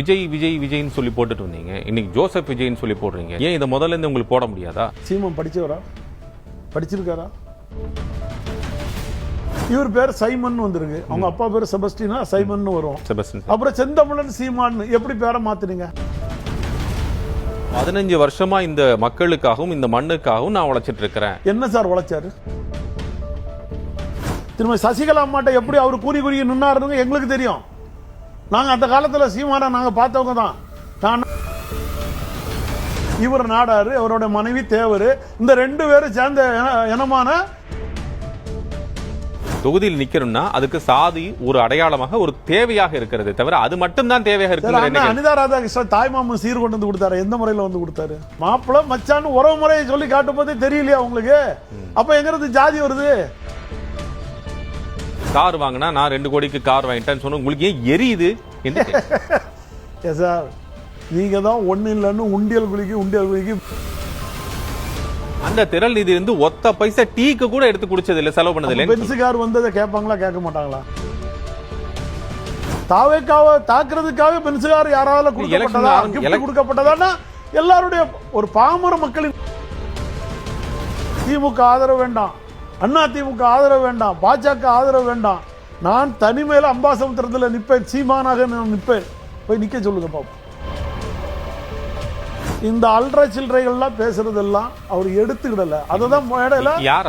விஜய் விஜய் விஜய்னு சொல்லி போட்டுட்டு வந்தீங்க, இன்னைக்கு ஜோசப் விஜய்னு சொல்லி போடுறீங்க. ஏன் இதை முதல்ல இருந்து உங்களுக்கு போட முடியாதா? சீமான் படிச்சவரா? படிச்சிருக்காரா? இவர் பேர் சைமன் வந்திருக்கு, அவங்க அப்பா பேர் செபஸ்டினா, சைமன் வரும். செபஸ்டின். அப்புறம் செந்தமிழன் சீமான் எப்படி பேரை மாத்துனீங்க? 15 வருஷமா இந்த மக்களுக்காகவும் இந்த மண்ணுக்காகவும் நான் உழைச்சிட்டு இருக்கிறேன். என்ன சார் உழைச்சாரு? திரும்ப சசிகலா அம்மாட்ட எப்படி அவர் கூறி கூறி நின்னாருன்னு எங்களுக்கு தெரியும். நாங்க அந்த காலத்துல சீமானை நாங்க பார்த்தவங்க தான். நான் இவர் நாடாரு, அவரோட மனைவி தேவர், இந்த 2 பேரும் சேர்ந்த இனமான தொகுதியில் நிக்கணும்னா அதுக்கு சாதி ஒரு அடையாளமாக ஒரு தேவையாக இருக்கிறது தவிர அது மட்டும் தான் தேவையாக இருக்கு. அனிதா ராதாகிருஷ்ணன் தாய்மாமன் சீர் கொண்டு வந்து கொடுத்தாரு. எந்த முறையில வந்து கொடுத்தாரு? மாப்பிள்ள மச்சான்னு உறவு முறையை சொல்லி காட்டும் போதே தெரியலையா உங்களுக்கு? அப்ப எங்கிறது ஜாதி வருது? கார் வாங்கினா நான் 2 கோடிக்கு கார் வாங்கிட்டேன்னு சொன்ன உங்களுக்கு ஏன் எரியுது? சார் நீங்க தான் ஒண்ணு இல்லைன்னு உண்டியல் குளிக்கு அந்த திரள் நிதி இருந்து ஒத்த பைசா டீக்கு கூட எடுத்து குடிச்சது இல்ல, செலவு பண்ணது இல்ல. பென்சுகார் வந்ததை கேட்பாங்களா, கேட்க மாட்டாங்களா? தாவேக்காவை தாக்குறதுக்காக பென்சுகார் யாரால கொடுக்கப்பட்டதா? எல்லாருடைய ஒரு பாமர மக்களின் திமுக ஆதரவு வேண்டாம், அண்ணா திமுக ஆதரவு வேண்டாம், பாஜக ஆதரவு வேண்டாம். நான் தனிமையில அம்பாசமுத்திரத்தில் நிற்பேன், சீமானாக நான் நிற்பேன். போய் நிக்க சொல்லுங்க பாப்போம். இந்த அல்ற சில்லறைகள்லாம் பேசுறதெல்லாம் அவர் எடுத்துக்கிடல. அததான் யார்